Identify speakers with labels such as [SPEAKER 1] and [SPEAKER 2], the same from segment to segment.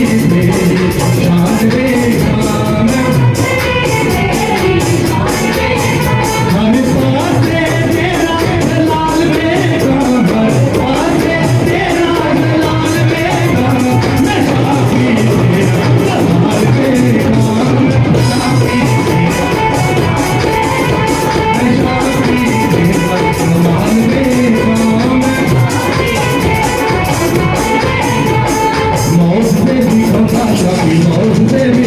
[SPEAKER 1] तेरी शान देखा मैं हर पासे तेरा जलाल देखा हर पासे तेरा जलाल देखा मैं शाफी तेरा जलाल देखा मैं शाफी तेरा जलाल देखा मौत से भी खफा शाफी मौत से भी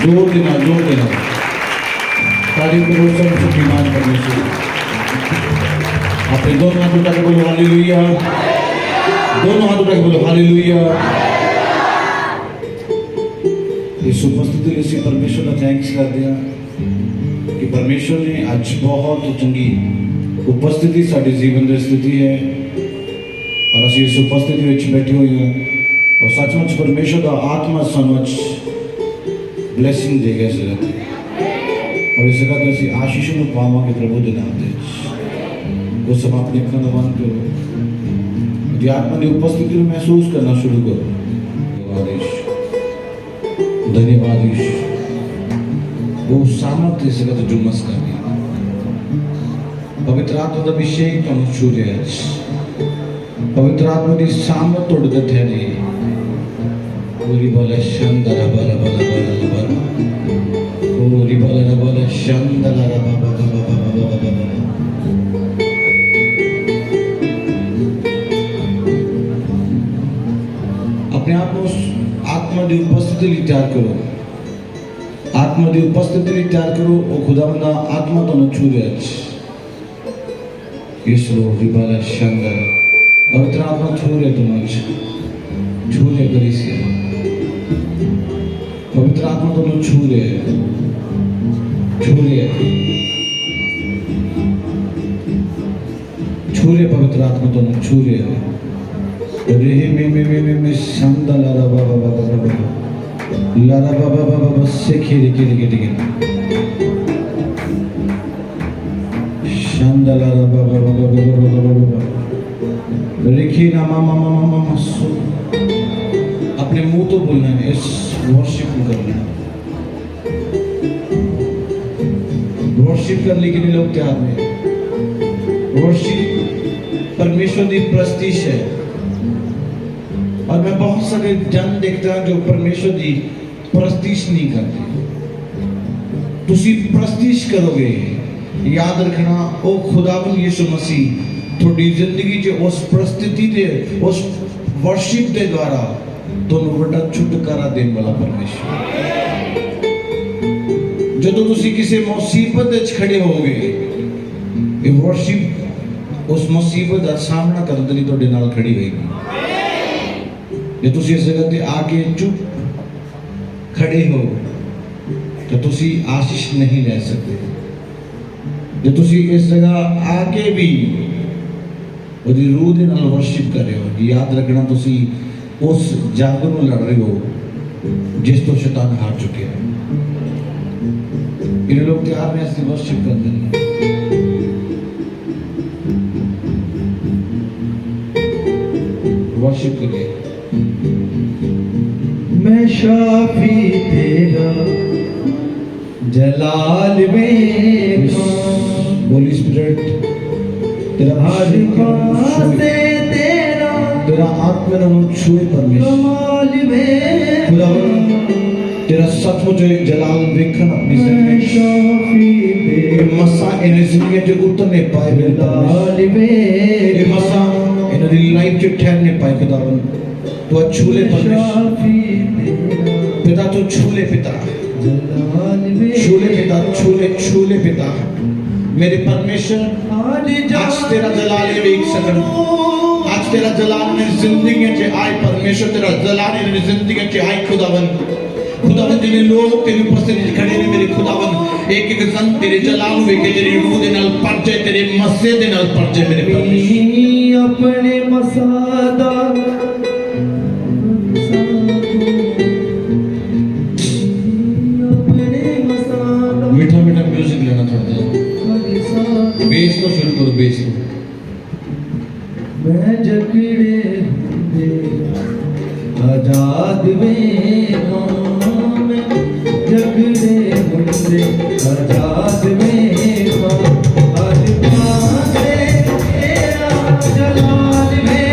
[SPEAKER 1] जोर देना तारीफ करो सबसे ईमान करने से। अपने दोनों हाथ उठा के बोलो हालेलुया, दोनों हाथ उठा के बोलो हालेलुया। इस उपस्थिति लिए इसी परमेश्वर का थैंक्स कर दिया कि परमेश्वर ने आज बहुत चंगी उपस्थिति साड़ी जीवन की स्थिति है और असं इस उपस्थिति में बैठे हुए हैं और सचमुच परमेश्वर का आत्मा सचमुच ब्लेसिंग देगा इस जगह और इस जगह तो असं आशीष में पावांगे प्रभु के नाम दे। वो सब अपने अखा बंद करो, यदि आत्मा की उपस्थिति में महसूस करना शुरू करो। धन्यवाद वो सामर्थ्य इस जगह तो जुम्मस कर दिया पवित्र आत्मा का अभिषेक का छूरे पवित्र आत्मा की सामर्थ तोड़ देते हैं पूरी बोले शंदरा बला बला बला बला पूरी बोले बोले शंदरा बला बला बला। अपने आप को आत्मा की उपस्थिति लिए तैयार करो, आत्मा की उपस्थिति लिए तैयार करो और खुदावंद आत्मा तो न छू रहे यीशु रिबाला शंदर पवित्र आत्मा छू रहे तुम छू रहे करी से पवित्र आत्मा तो न छू रहे पवित्र आत्मा तो न छू रहे में शंदा लारा बाबा बाबा बाबा लारा बाबा बाबा बस से खेले शंदा लारा बाबा बाबा बाबा बाबा रिखी ना मामा मामा मामा सो अपने मुंह तो बोलना है, इस वर्शिप को करना है। वर्शिप करने के लिए लोग तैयार हैं। वर्शिप परमेश्वर की प्रस्तीश है और मैं बहुत सारे जन देखता हूं जो परमेश्वर की प्रस्तीश नहीं करते। तुसी प्रस्तीश करोगे, याद रखना ओ खुदावन यीशु मसीह थोड़ी जिंदगी च उस परिस्थिति दे उस वर्शिप दे द्वारा ਤੁਹਾਨੂੰ ਵੱਡਾ ਛੁਟਕਾਰਾ ਦੇਣ ਵਾਲਾ ਪਰਮੇਸ਼ਰ। ਜਦੋਂ ਤੁਸੀਂ ਕਿਸੇ ਮੁਸੀਬਤ ਵਿੱਚ ਖੜੇ ਹੋਗੇ ਇਹ ਵਰਸ਼ਿਪ ਉਸ ਮੁਸੀਬਤ ਦਾ ਸਾਹਮਣਾ ਕਰਨ ਦੇ ਲਈ ਤੁਹਾਡੇ ਨਾਲ ਖੜੀ ਹੋਏਗੀ। ਜੇ ਤੁਸੀਂ ਇਸ ਜਗ੍ਹਾ ਤੇ ਆ ਕੇ ਚੁੱਪ ਖੜੇ ਹੋ ਤਾਂ ਤੁਸੀਂ ਆਸ਼ੀਸ਼ ਨਹੀਂ ਲੈ ਸਕਦੇ। ਜੇ ਤੁਸੀਂ ਇਸ ਜਗ੍ਹਾ ਆ ਕੇ ਵੀ ਉਹਦੀ ਰੂਹ ਦੇ ਨਾਲ ਵਰਸ਼ਿਪ ਕਰ ਰਹੇ ਹੋ, ਯਾਦ ਰੱਖਣਾ ਤੁਸੀਂ उस जंग में लड़ रहे हो जिस तो शैतान हार चुके हैं। इन लोग तैयार में ऐसे वर्शिप करते हैं। वर्शिप करिए। मैं शाफी तेरा जलाल में होली स्पिरिट तेरा हर पासे तेरा आत्मा ने छुए परमेश्वर खुदावन तेरा सचमुच जलाल देखना अपनी जिंदगी मसा इन जिंदगी जो उतरने पाए मेरे मसा इन लाइफ जो ठहरने पाए खुदावन तो छूले परमेश्वर पिता तो छूले पिता छूले पिता मेरे परमेश्वर आज तेरा जलाल देख सकन आज तेरा जलाल मेरी जिंदगी में आए परमेश्वर तेरा जलाल मेरी जिंदगी में आए खुदावन जिन्हें लोग तेरी उपस्थिति खड़े ने मेरे खुदावन एक एक जन तेरे जलाल हुए के तेरी रूह दे नाल पर जाए तेरे मस्से दे नाल पर जाए मेरे परमेश्वर अपने मसादा मीठा मीठा म्यूजिक लेना थोड़ा बेस को शुरू करो बेस को। मैं जकड़े आजाद में मैं जकड़े मुझसे आजाद में आज पासे तेरा जलाल में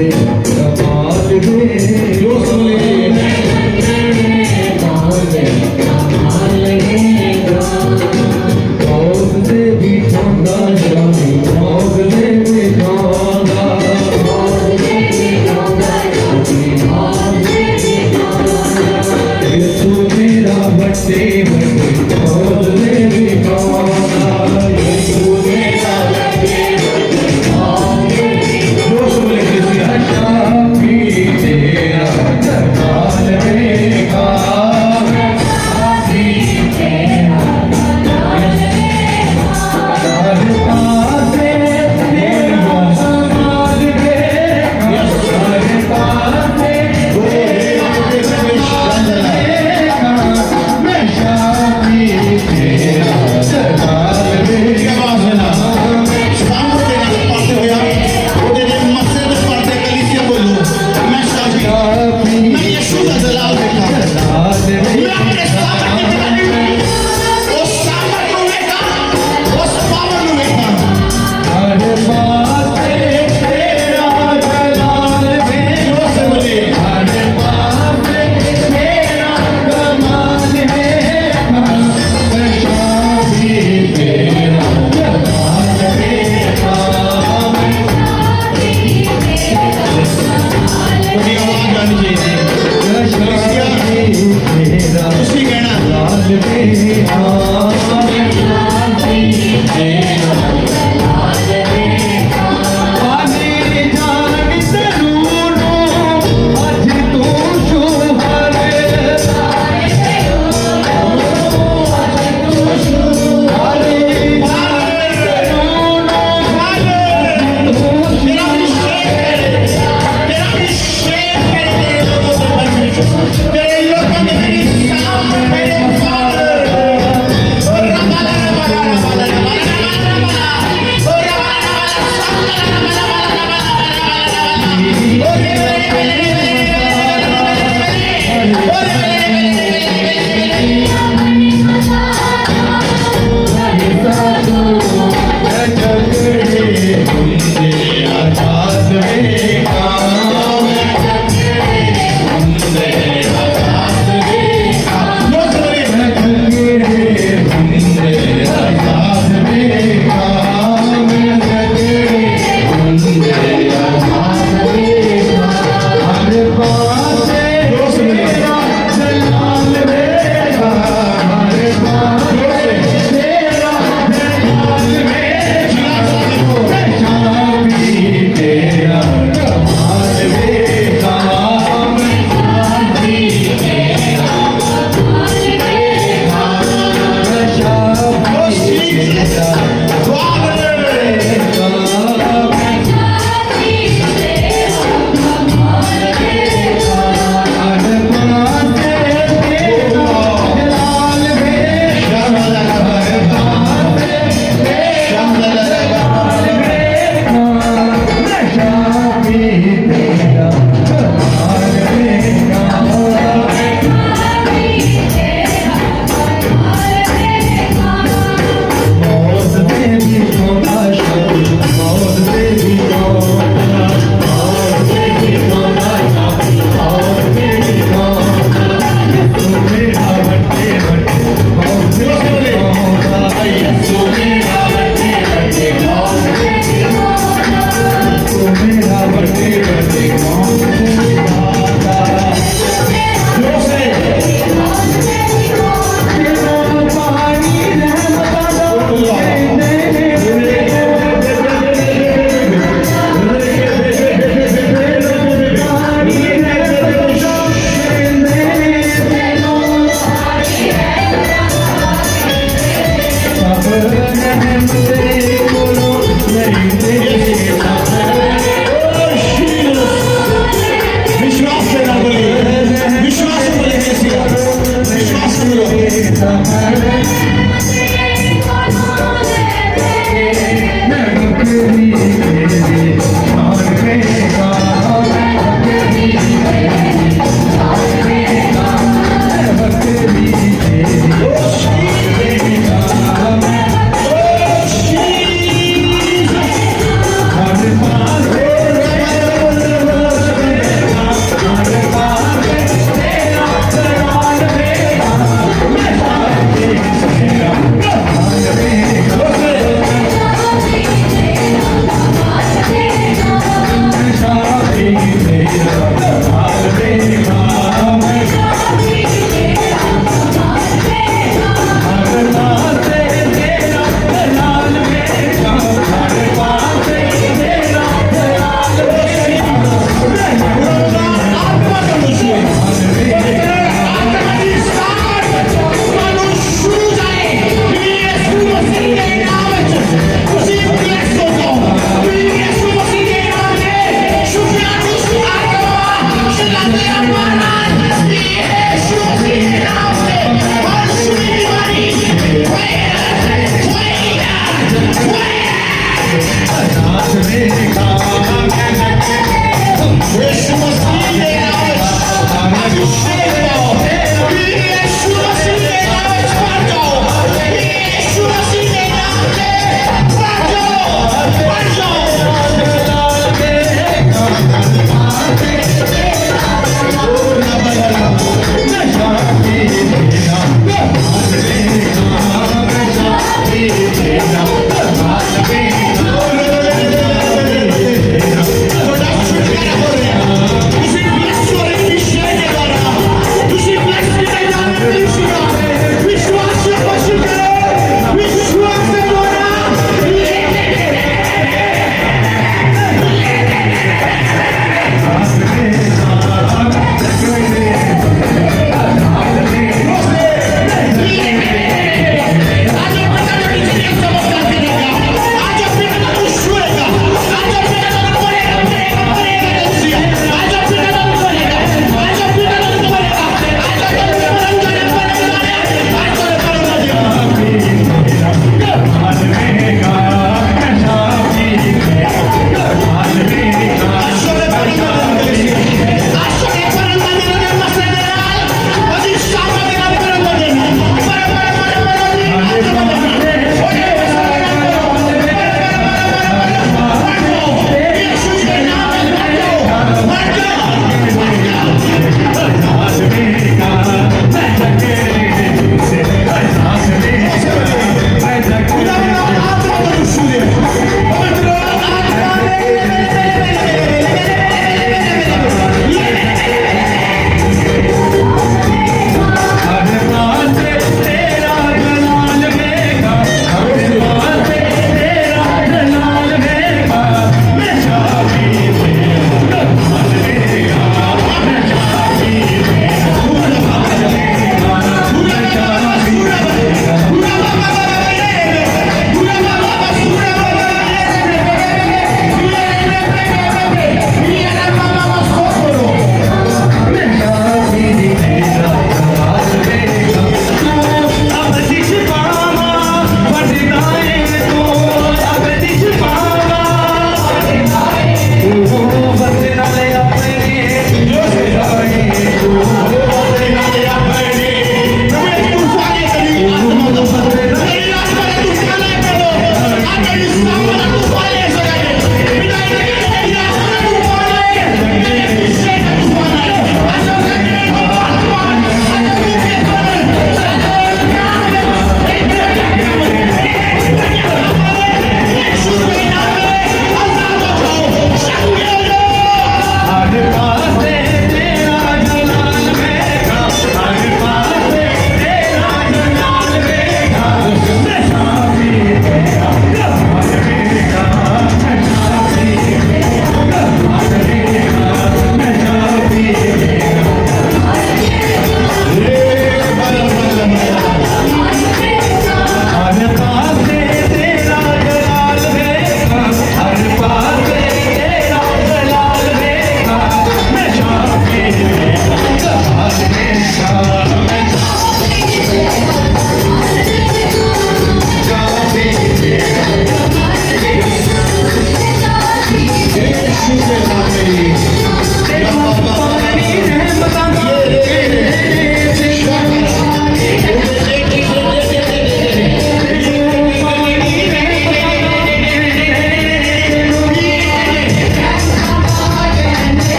[SPEAKER 1] जोश बोले जोश बोले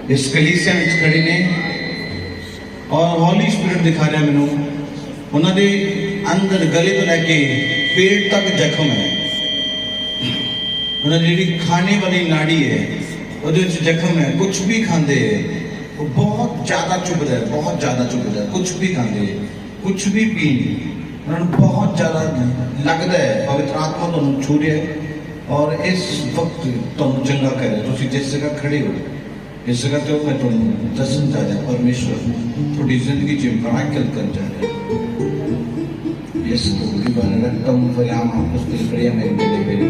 [SPEAKER 1] इस कलीसिया में खड़े ने और हॉली स्पिरिट दिखा रहा मैनू उन्होंने अंदर गले तो लैके पेट तक जख्म है उन्होंने जी खाने वाली नाड़ी है वो जख्म है कुछ भी खाते है वो बहुत ज़्यादा चुभता है बहुत ज़्यादा चुभता है कुछ भी खाते है कुछ भी पीने उन्होंने बहुत ज़्यादा लगता है पवित्र आत्मा तो छू रहा है और इस वक्त तुम चंगा करे तुम जिस जगह खड़े हो इस जगह तो मैं तुम दसन चाह रहा परमेश्वर थोड़ी जिंदगी च मराकल कर जा रहा इस रक्तम फलाम पुस्तक प्रिय में मेरे मेरे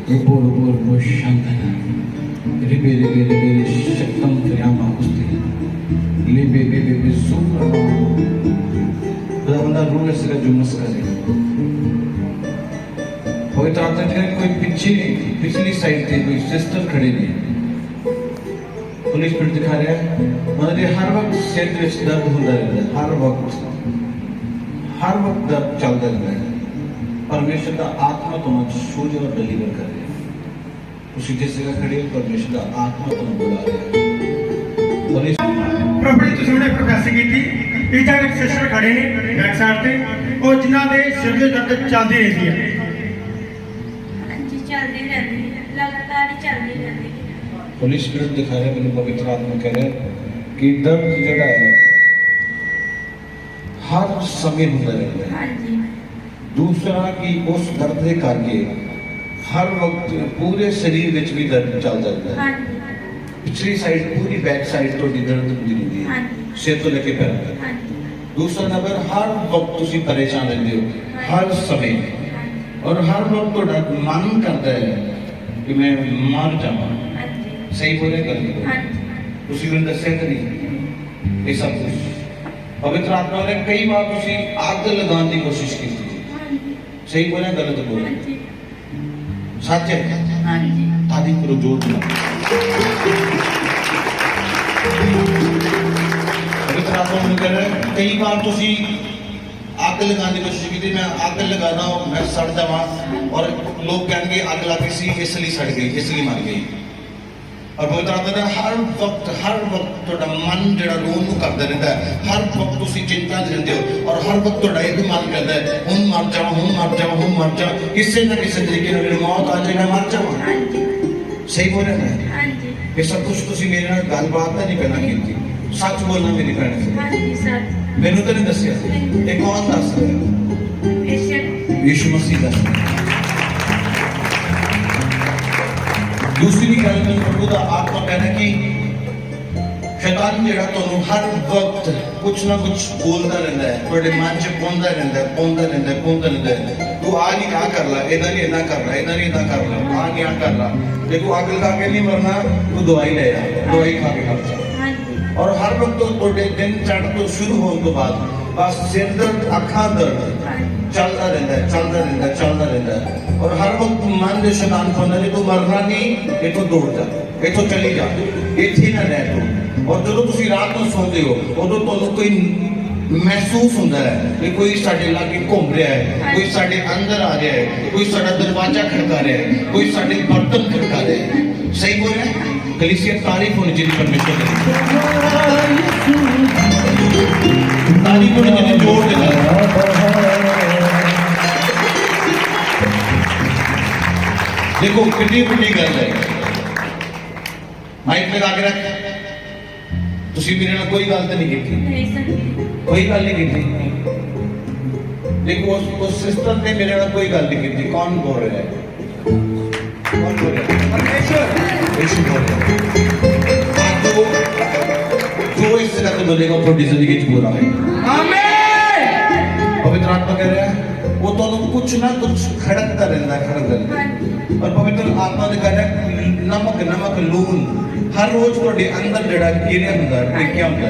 [SPEAKER 1] रुबो रुबो रुबो शांतना रिबे रिबे रिबे शक्तम फलाम पुस्तक लिबे बे बे सुपर बंदा रूह से जुम्मस करे पवित्र आत्मा के कोई पीछे पिछली साइड थे कोई सिस्टर खड़े नहीं पुलिस स्पिरिट दिखा रहा है उन्होंने हर वक्त सिर में दर्द होता रहता है हर वक्त दर्द चलता रहता है परमेश्वर का आत्मा तुम्हें छू और डिलीवर कर रहा है उसी जिस जगह खड़े हो परमेश्वर का आत्मा तुम्हें बुला रहा है
[SPEAKER 2] प्रॉपर्टी तो सुनने प्रोफेसर की थी इधर एक सिस्टर खड़े ने बैक साइड पे और जिन्हां दे सिर दे दर्द चलदी रहती है
[SPEAKER 3] जी चलदी रहती है लगातार ही चलदी रहती है
[SPEAKER 1] पुलिस स्पिरिट दिखा रहे मैंने पवित्र आत्मा कह रहे कि दर्द जड़ा है हर समय होता रहता है
[SPEAKER 3] हाँ जी
[SPEAKER 1] दूसरा कि उस दर्द के करके हर वक्त पूरे शरीर में भी दर्द चलता रहता है
[SPEAKER 3] हाँ जी
[SPEAKER 1] पिछली साइड पूरी बैक साइड तो दर्द होती रहती
[SPEAKER 3] हाँ
[SPEAKER 1] है
[SPEAKER 3] जी
[SPEAKER 1] सिर तो लेके पैर तक
[SPEAKER 3] हाँ जी
[SPEAKER 1] दूसरा नंबर हर वक्त तुम परेशान रहते हो हर समय
[SPEAKER 3] हाँ जी
[SPEAKER 1] और हर वक्त थोड़ा मन करता है कि मैं मर जावा
[SPEAKER 3] हाँ जी
[SPEAKER 1] सही बोले कर दी
[SPEAKER 3] हाँ जी
[SPEAKER 1] उसी को दसिया कि नहीं ये सब कुछ पवित्र आत्मा ने कई बार तुसी आग लगाने की कोशिश की थी
[SPEAKER 3] हाँ जी
[SPEAKER 1] सही बोले गलत
[SPEAKER 3] हाँ
[SPEAKER 1] बोले
[SPEAKER 3] जी
[SPEAKER 1] सच है
[SPEAKER 3] हाँ जी
[SPEAKER 1] तारीफ करो जोर से पवित्र आत्मा ने कह रहा है कई बार तुसी आग लगाने की कोशिश की थी मैं आग लगा रहा हूँ मैं सड़ जावा और लोग कहेंगे आग लगी सी इसलिए सड़ गई इसलिए मर गई और पवित्र आत्मा ने हर वक्त थोड़ा मन जड़ा रोन को करता रहता है हर वक्त तुसी चिंता च रहते हो और हर वक्त थोड़ा एक मन करता है हुण मर जाओ हुण मर जाओ हुण मर जाओ किसी न किसी तरीके से मेरी मौत आ जाए मैं मर जाऊँ
[SPEAKER 3] हाँ जी
[SPEAKER 1] सही बोले मैं
[SPEAKER 3] हाँ जी
[SPEAKER 1] ये सब कुछ तुसी मेरे नाल गलबात नहीं पहला की सच बोलना मेरी भैन से
[SPEAKER 3] हाँ जी सर
[SPEAKER 1] मैनू तो नहीं दसिया ये कौन दस रहा
[SPEAKER 3] बेशक
[SPEAKER 1] यीशु मसीह दस दूसरी गल में प्रभु का आत्मा कहना कि शैतान जेड़ा तुहानू हर वक्त कुछ ना कुछ बोलता रहता है थोड़े मन च पौंदा रहता है तू आ नहीं आ कर ला इधर नहीं इतना कर ला इधर नहीं इतना कर ला आ नहीं आ कर ला देखो आग लगा के नहीं मरना तू दवाई ले आ दवाई खा के मर जा
[SPEAKER 3] हाँ जी
[SPEAKER 1] और हर वक्त थोड़े दिन चढ़ तो शुरू होने के बाद बस सिर दर्द अखा दर्द चलता रहता है और हर वक्त मन के शैतान कहता है तू मरना नहीं इतो दौड़ जा इतो चली जा इथे ना रह तू और जो तुम रात को सोते हो उदो तुहानू कोई महसूस होता है कि कोई साडे लागे घूम रहा है कोई साडे अंदर आ रहा है कोई साडा दरवाजा खड़का रहा है कोई साडे बर्तन खड़का रहा है सही बोल रहे हैं कलीसिया तारीफ होनी चाहिए परमेश्वर की तारीफ होनी चाहिए जोर देना देखो कितनी बड़ी गल है माइक लगा के रख तुसी मेरे नाल कोई गल तो नहीं की
[SPEAKER 3] नहीं सर
[SPEAKER 1] कोई गल नहीं की देखो उस सिस्टर ने मेरे नाल कोई गल नहीं की कौन बोल रहा है कौन बोल रहा है परमेश्वर यीशु बोल रहा है जो इस तरह से बोलेगा थोड़ी जिंदगी च पूरा है आमीन पवित्र आत्मा कह रहा है वो तो कुछ ना कुछ खड़कता रहता है और पवित्र आत्मा ने कह रहा है नमक लून हर रोज ਤੁਹਾਡੇ अंदर जड़ा कीड़े ਹੁੰਦਾ ਟਿਕਿਆ ਹੁੰਦਾ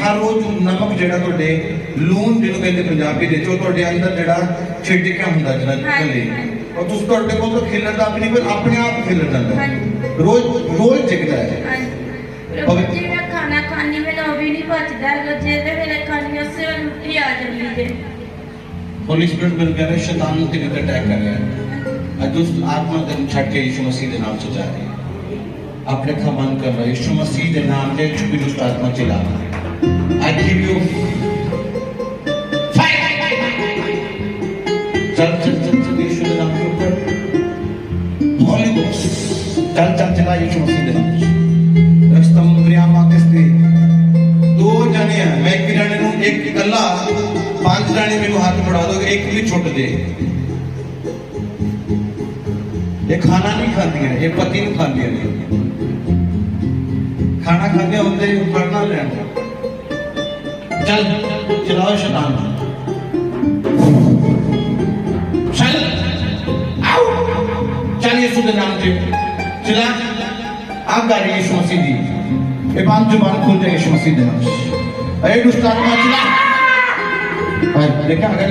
[SPEAKER 1] हर रोज नमक जड़ा ਤੁਹਾਡੇ लून ਜਿਹਨੂੰ ਕਹਿੰਦੇ ਪੰਜਾਬੀ ਦੇ ਚੋ ਤੁਹਾਡੇ अंदर जड़ा ਛਿੜਕਿਆ ਹੁੰਦਾ ਜਿਹੜਾ ਨਿਕਲੇ और तुस ਤੁਹਾਡੇ ਕੋਲ ਤਾਂ ਖਿਲਰਦਾ ਆਪਣੀ ਪਰ ਆਪਣੇ ਆਪ ਖਿਲਰ ਜਾਂਦਾ रोज जगदा है
[SPEAKER 3] प्रभु जी मैं खाना खानी में ना भी नहीं बचदा जेदे वेले खानी उसे वेले उल्टी आ जांदी है
[SPEAKER 1] होली स्पिरिट मिल गया है शैतान तेरे पे अटैक कर रहा है आज उस आत्मा दिन छट के यीशु मसीह के नाम से जा रही है अपने अखा बंद कर लो। यीशु मसीह के नाम से छुपी दुष्ट आत्मा चिल्ला। I give you fire। चल चल चल चल यीशु के नाम के ऊपर Holy Ghost चल चल चला यीशु मसीह के नाम से। रस्तम प्रियामा किसते दो जने हैं, मैं एक जने नु एक कल्ला 5 जने मेनू हाथ बढ़ा दो, एक भी छुट दे। ये खाना नहीं खाती है, ये पति नहीं खाती है। खाना खाते होते पढ़ना लेना। चल चलाओ शैतान चल आओ चल यीशु के नाम से चला आप गाड़ी यीशु मसीह दी ये बात जुबान खोल दे यीशु मसीह के नाम से। अरे दुष्ट आत्मा चला देखा अगर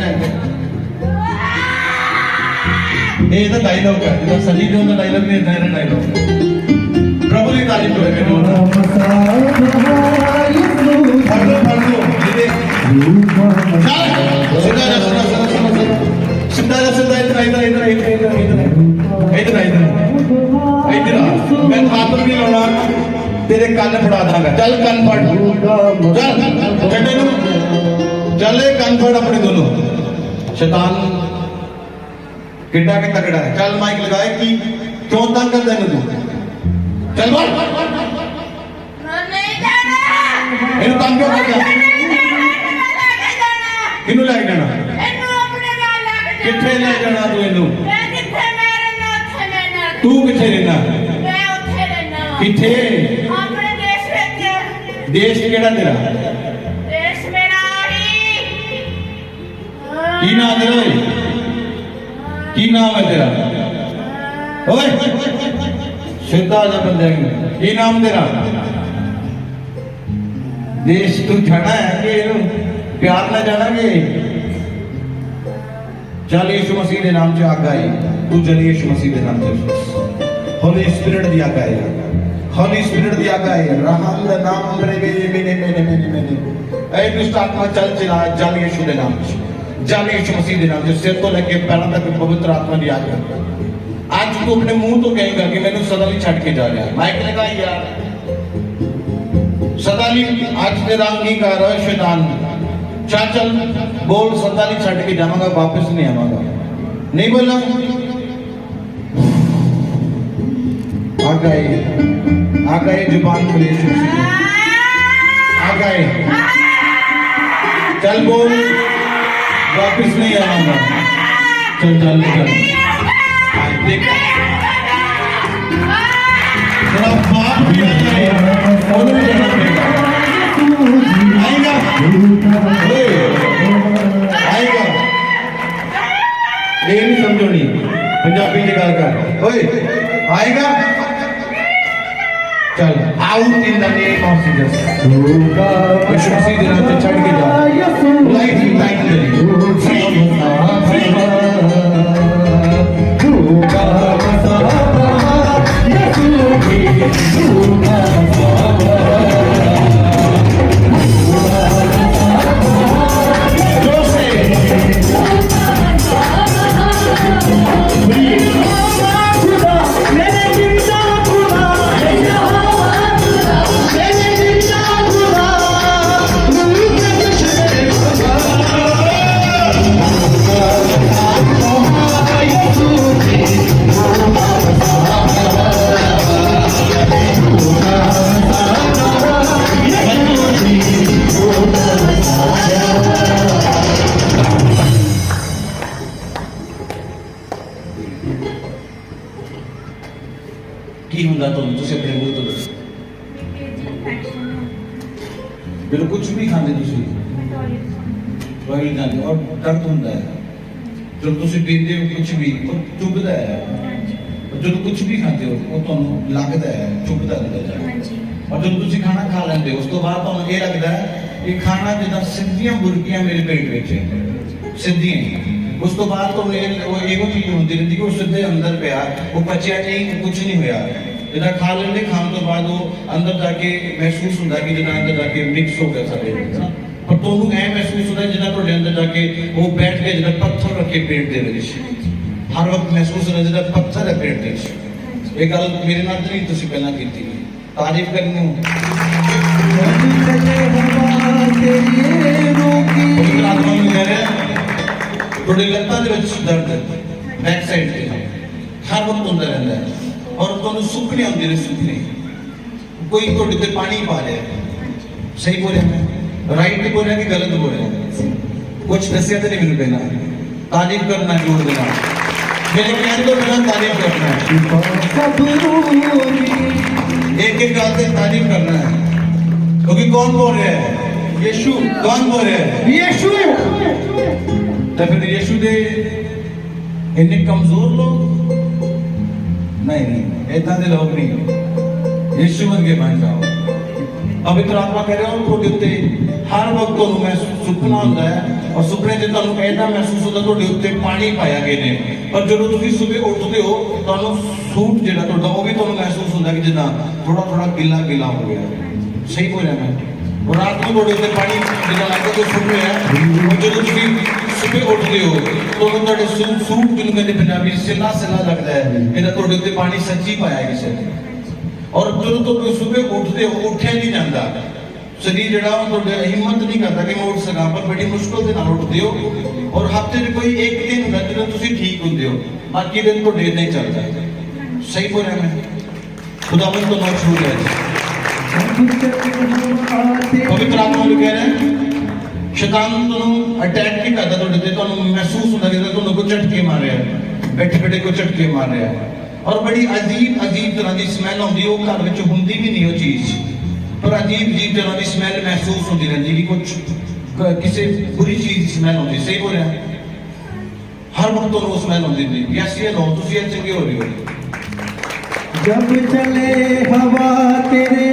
[SPEAKER 1] ये तो डायलॉग है, इधर सली जो ना डायलॉग नहीं है, डायलॉग प्रभु की तारीफ करो बेटो। पढ़ो पढ़ो ये सीधा सीधा इधर इधर इधर इधर इधर इधर इधर मैं हाथ नहीं लाना, तेरे कान फड़ा दूंगा। चल कान फड़, चल चटे नु चले कान फड़ अपने दोनों। शैतान किड्डा के तगड़ा है। चल माइक लगाए कि क्यों तंग कर देने तू, चल बोल
[SPEAKER 3] नहीं जाना
[SPEAKER 1] इन्हें तंग क्यों कर रहा किन्नू ले जाना किथे ले जाना तू इन्नू तू किथे रहना किथे देश केड़ा तेरा की नाम तेरा की नाम है तेरा ओए सीधा जा बंदे की नाम तेरा देश तू जाना है कि प्यार ना जाना कि चल यीशु मसीह के नाम से आज्ञा है तू चल यीशु मसीह के नाम से होली स्पिरिट दी आज्ञा है होली स्पिरिट दी आज्ञा है रहम दा नाम मेरे मैंने ऐ दुष्ट आत्मा चल चला चल यीशु के नाम से चल यीशु मसीह के नाम से सिर तो लेके पैरों तक पवित्र आत्मा दी आज्ञा। आज तू अपने मुंह तो कहेगा कि मैंने सदा ही छड़ के जा रहा है माइक लगा यार सदा ही आज तेरा अंगीकार है शैतान चल चल बोल सदा ही छड़ के जाऊंगा वापस नहीं आऊंगा नहीं बोलना आ गए जुबान खुले आ गए चल बोल वापस नहीं आऊंगा चल चल चल देख तेरा बाप भी आ जाए और भी जाना पड़ेगा आएगा आएगा ये नहीं समझो नहीं पंजाबी निकाल कर ओए आएगा चल out in the name of Jesus Yeshu Masih के नाम से छड़ के जा लाइफ लाइफ दे की ਹੁੰਦਾ ਤੁਹਾਨੂੰ ਤੁਸੀਂ ਆਪਣੇ ਮੂੰਹ ਤੋਂ ਦੱਸੋ ਜਦੋਂ ਕੁਝ ਵੀ ਖਾਂਦੇ ਤੁਸੀਂ ਦਵਾਈ ਖਾਂਦੇ ਔਰ ਦਰਦ ਹੁੰਦਾ ਹੈ ਜਦੋਂ ਤੁਸੀਂ ਪੀਂਦੇ ਹੋ ਕੁਝ ਵੀ ਉਹ ਚੁੱਭਦਾ ਹੈ ਜਦੋਂ ਕੁਝ ਵੀ ਖਾਂਦੇ ਹੋ ਉਹ ਤੁਹਾਨੂੰ ਲੱਗਦਾ ਹੈ ਚੁੱਭਦਾ ਰਹਿੰਦਾ ਹੈ और जब तुसी खाना खा लेंदे उस तो बाद ਤੁਹਾਨੂੰ ਇਹ ਲੱਗਦਾ ਹੈ ਕਿ ਖਾਣਾ ਜਿੱਦਾਂ ਸਿੱਧੀਆਂ ਬੁਰਕੀਆਂ ਮੇਰੇ ਪੇਟ ਵਿੱਚ ਹੈ ਸਿੱਧੀਆਂ ਉਸ ਤੋਂ ਬਾਅਦ ਤੁਹਾਨੂੰ ਇਹ ਇਹੋ ਚੀਜ਼ ਹੁੰਦੀ ਰਹਿੰਦੀ ਕਿ ਉਹ ਸਿੱਧੇ ਅੰਦਰ ਪਿਆ ਉਹ ਪਚਿਆ ਨਹੀਂ ਕੁਝ ਨਹੀਂ ਹੋਇਆ ਜਿੱਦਾਂ ਖਾ ਲੈਂਦੇ ਖਾਣ ਤੋਂ ਬਾਅਦ ਉਹ ਅੰਦਰ ਜਾ ਕੇ ਮਹਿਸੂਸ ਹੁੰਦਾ ਕਿ ਜਿੱਦਾਂ ਅੰਦਰ ਜਾ ਕੇ ਮਿਕਸ ਹੋ ਗਿਆ ਸਾਡੇ ਵਿੱਚ ਪਰ ਤੁਹਾਨੂੰ ਇਹ ਮਹਿਸੂਸ ਹੁੰਦਾ ਜਿੱਦਾਂ ਤੁਹਾਡੇ ਅੰਦਰ ਜਾ ਕੇ ਉਹ ਬੈਠ ਕੇ ਜਿੱਦਾਂ ਪੱਥਰ ਰੱਖੇ ਪੇਟ ਦੇ ਵਿੱਚ ਹਰ ਵਕਤ ਮਹਿਸੂਸ ਹੁੰਦਾ ਜਿੱਦਾਂ ਪੱਥਰ ਹੈ ਪੇਟ ਦੇ ਵਿੱਚ ये गल मेरे नाल तो नहीं तुसी पहला कीती तारीफ करनी हो पवित्र आत्मा में कह रहे हैं थोड़ी लत्तां दे विच दर्द बैक साइड ते हर वक्त होंदा रहंदा है और तुहानू सुपने आउंदे ने सुपने कोई थोड़े ते पानी पा रहा है सही बोल रहा मैं राइट बोल रहा कि गलत बोल रहा कुछ दसिया तो नहीं मैंने पहला तारीफ करना जोर देना मेरे कहने तो मेरा तारीफ करना है एक एक गाल से तारीफ करना है क्योंकि कौन बोल रहा है यीशु कौन बोल रहा है यीशु तो फिर यीशु दे इतने कमजोर लोग नहीं ऐसा दे लोग नहीं यीशु वर्गे बन जाओ पवित्र आत्मा कह रहे हो थोड़े उत्ते हर वक्त तो मैं सुपना होता है और सुपने से तुहानू ऐसा महसूस होता थोड़े उत्ते पानी पाया गए ने और जो तुसी सुबह उठते हो तुहानू सूट जेड़ा तुहाडा वो भी तुहानू महसूस होता कि जिदा थोड़ा थोड़ा गिला गिला हो गया सही बोल रहा मैं और रात में थोड़े उत्ते पानी जिदा लगता तो सुट रहा है और जो तुसी सुबह उठते हो तो तुहाडे सूट जिन्होंने कहते पंजाबी सिला सिला लगता है इहदा थोड़े उत्ते पानी सच्ची पाया किसी ने और जो तो सुबह उठते हो उठा नहीं जाता शरीर जड़ा हिम्मत नहीं करता कि मैं उठ सका पर बड़ी मुश्किल से ना उठते हो और हफ्ते में कोई एक दिन होता है जो तुम ठीक होंगे हो बाकी दिन तो डेढ़ नहीं चलता सही बोल रहा मैं खुदावंद तो नौ छू रहा है पवित्र आत्मा जो कह रहे हैं शैतान तुम अटैक नहीं करता थोड़े ते तुम महसूस होता कि तुम को झटके मार रहा है बैठे बैठे को झटके मार रहा है और बड़ी अजीब अजीब तरह की स्मैल आती है वो घर में होंगी भी नहीं वो चीज पर अजीब अजीब तरह की स्मैल महसूस होती रहती कि कुछ किसी बुरी चीज स्मैल होती सही बोल रहा हर वक्त तो वो स्मैल होती थी ऐसी है लो तुम चंगे हो रही हो
[SPEAKER 4] जब चले हवा तेरे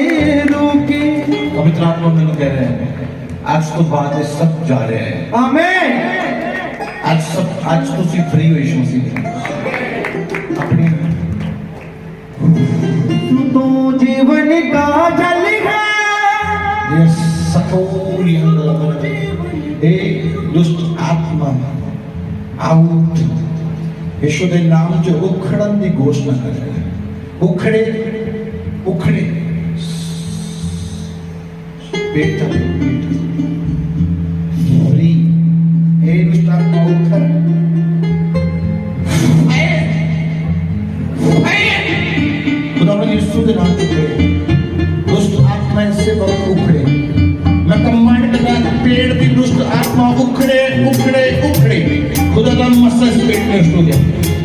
[SPEAKER 4] रोके
[SPEAKER 1] पवित्र आत्मा मैंने कह रहे हैं आज तो बाद ये सब जा रहे हैं
[SPEAKER 4] आमीन
[SPEAKER 1] आज तो सिर्फ फ्री हो यीशु मसीह अपनी
[SPEAKER 4] तो जीवन का जल है
[SPEAKER 1] ये सतोरी अंदर ए दुष्ट आत्मा आउट यीशु के नाम जो उखड़न की घोषणा कर रहे हैं उखड़े उखड़े बेटा फ्री ए दुष्ट आत्मा उखड़ खुदावंद यीशु के नाम पे दुष्ट आत्मा से बहुत उखड़े मैं कमांड करता हूं पेड़ की दुष्ट आत्मा उखड़े उखड़े उखड़े खुदावंद मसाज पेट में छू दे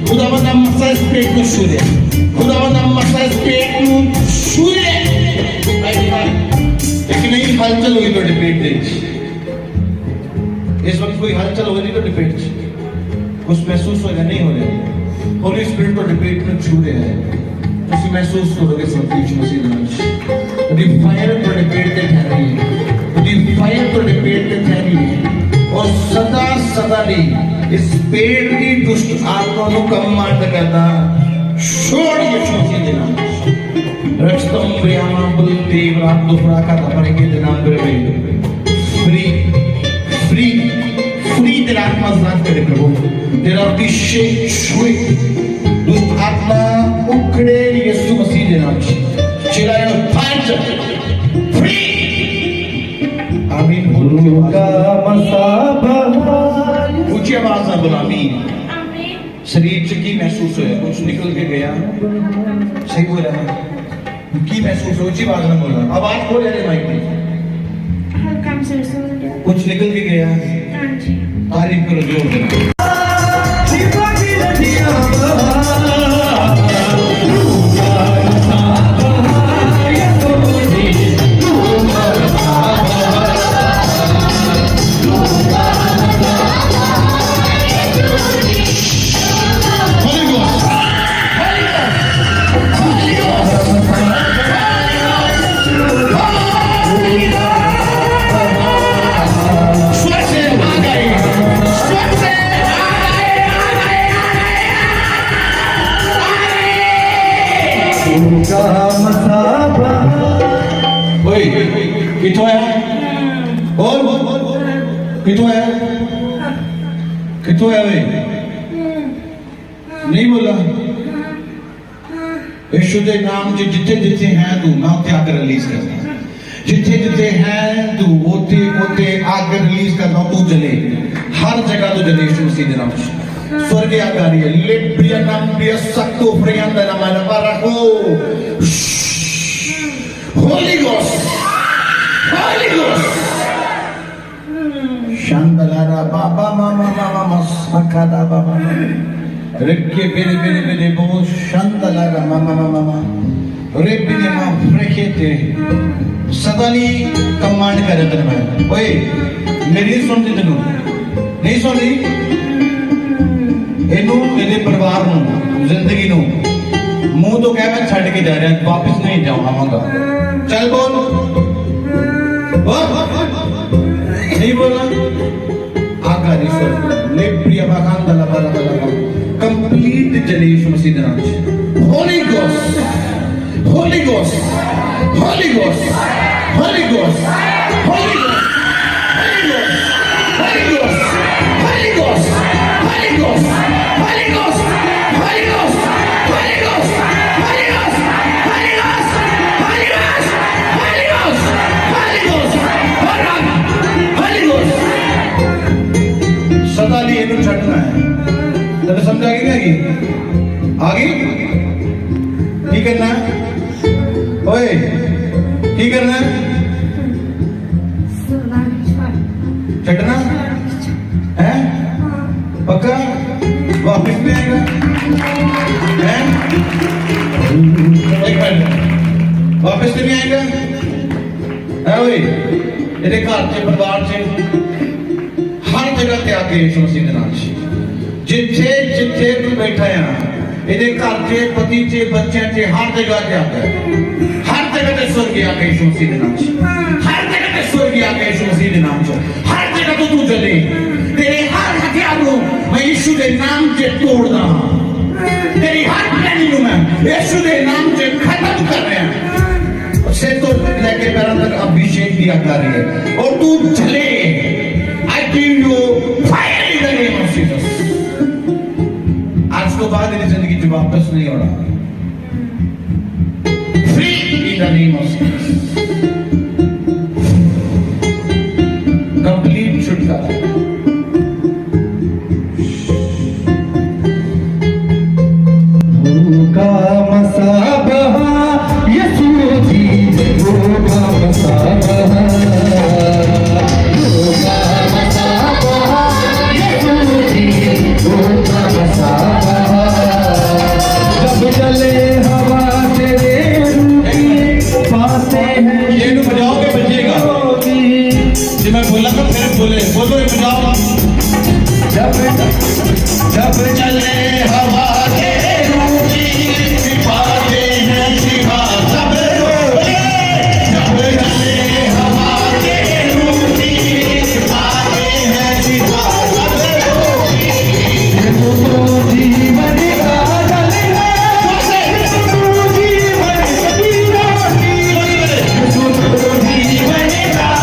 [SPEAKER 1] खुदावंद मसाज पेट में छू दे खुदावंद मसाज पेट में छू दे एक नई हलचल हुई तो पेट में इस वक्त कोई हलचल हो रही तो पेट कुछ महसूस हो रहा नहीं हो रहा होली स्पिरिट तो पेट में छू रहे हैं ਤੁਸੀਂ महसूस करोगे सब कुछ मसीह नाम दी फायर ਤੁਹਾਡੇ ਪੇਟ ਤੇ ਠਹਿਰੀ ਹੈ दी फायर ਤੁਹਾਡੇ ਪੇਟ ਤੇ ਠਹਿਰੀ ਹੈ और सदा सदा ਲਈ इस पेट की दुष्ट आत्मा ਨੂੰ ਕਮਾਂਡ ਕਰਦਾ छोड़ यीशु मसीह ਦੇ ਨਾਮ रक्षतम प्रियामा बुलती रात दोपहर का दफरे के नाम पे फ्री फ्री फ्री तेरा आत्मा आजाद करे प्रभु तेरा अभिषेक छुए दुष्ट आत्मा उखड़े यीशु मसीह के नाम से चिल्लाए फाइट फ्री आमीन
[SPEAKER 4] गुरु का मसाबा
[SPEAKER 1] ऊंची आवाज से बोलो आमीन
[SPEAKER 3] आमीन
[SPEAKER 1] शरीर से की महसूस होया कुछ निकल के गया सही बोल रहा है की महसूस हो ऊंची आवाज में बोलना आवाज खोल ले माइक में
[SPEAKER 3] हल्का महसूस हो गया
[SPEAKER 1] कुछ निकल के गया
[SPEAKER 3] हाँ जी
[SPEAKER 1] तारीफ करो जोर देना
[SPEAKER 4] शिवा की नदियां
[SPEAKER 1] किथों है और किथों है किथों है भाई नहीं बोला यीशु के नाम च जिथे जिथे है तू मैं उत्थे आकर रिलीज करना जिथे जिथे है तू उथे उथे आकर रिलीज करना तू जले हर जगह तू जले यीशु मसीह के नाम च स्वर्ग आकर रही है लिब्रिया नाम बिया सक्तो प्रियंदा नाम बाराको होली घोस्ट शांदलारा बाबा मामा मामा सकादा बाबा रेक्के बेरे बेरे बेरे बो शांदलारा मामा मामा रेबिने मा फ्रेखेते सदानी कमांड करे तेरे में ओए मेरी सुनती तेनू नहीं सुन रही एनू मेरे परिवार नू जिंदगी नू मुंह तो कह मैं छड़ के जा रहा वापस नहीं जाऊंगा चल बोल नहीं बोला आगा नहीं सुन ले प्रिया बाखान दला बाला बाला कंप्लीट जले यीशु मसीह के नाम से Holi ghost Holi ghost Holi ghost Holi ghost Holi ghost Holi ghost Holi ghost Holi ghost Holi ghost Holi ghost Holi ghost Holi ghost Holi ghost Holi ghost Holi ghost Holi ghost Holi ghost सदा लिए इन्हें छटना है तेरे समझ आ गई क्या आगे की करना है ओए की करना है छटना है पक्का वापस में आएगा है एक मिनट वापस नहीं आएगा है ओए तेरे घर से परिवार से हर जगह ते आके यीशु मसीह के नाम से जिथे जिथे तू बैठा है ਇਹਦੇ ਘਰ 'ਚ ਪਤੀ 'ਚ ਬੱਚਿਆਂ 'ਚ ਹਰ ਜਗ੍ਹਾ ਤੇ ਆਤਾ ਹੈ ਹਰ ਜਗ੍ਹਾ ਤੇ स्वर्ग आके यीशु मसीह के नाम से हर जगह पे स्वर्ग आके यीशु मसीह के नाम से हर जगह तो तू जले तेरे हर हथियार को मैं यीशु के नाम से तोड़दा तेरी हर प्लानिंग को मैं यीशु के नाम से खत्म कर रहा हूं से तो लेके पैरों तक अभिषेक दिया कर रही है और तू जले I give you fire in the name of Jesus आज के बाद तेरी जिंदगी में वापस नहीं होना free in the name of Jesus complete छुटकारा
[SPEAKER 4] भूखा मसाबा यीशु जी भूखा मसाबा भूखा मसाबा यीशु जी भूखा मसाबा जब चले हवा तेरे रूह पाते हैं
[SPEAKER 1] ये नु बजाओगे बजेगा जी मैं बोला तो फिर बोले बोलो ये बजाओ
[SPEAKER 4] जब
[SPEAKER 1] जब चले हवा तेरे रूठी सिपाते हैं सिपा सब बोले जब चले हवा तेरे रूठी सिपाते हैं सिपा सब
[SPEAKER 4] जीवन का जल है जीवन की रोटी जीवन का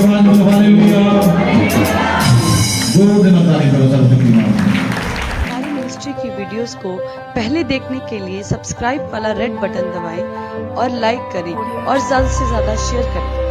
[SPEAKER 1] भगवान को हालेलुया। जोर देना तारीफ करो सर्वशक्तिमान।
[SPEAKER 5] हमारी मिनिस्ट्री की वीडियोस को पहले देखने के लिए सब्सक्राइब वाला रेड बटन दबाएं और लाइक करें और ज़्यादा से ज़्यादा शेयर करें।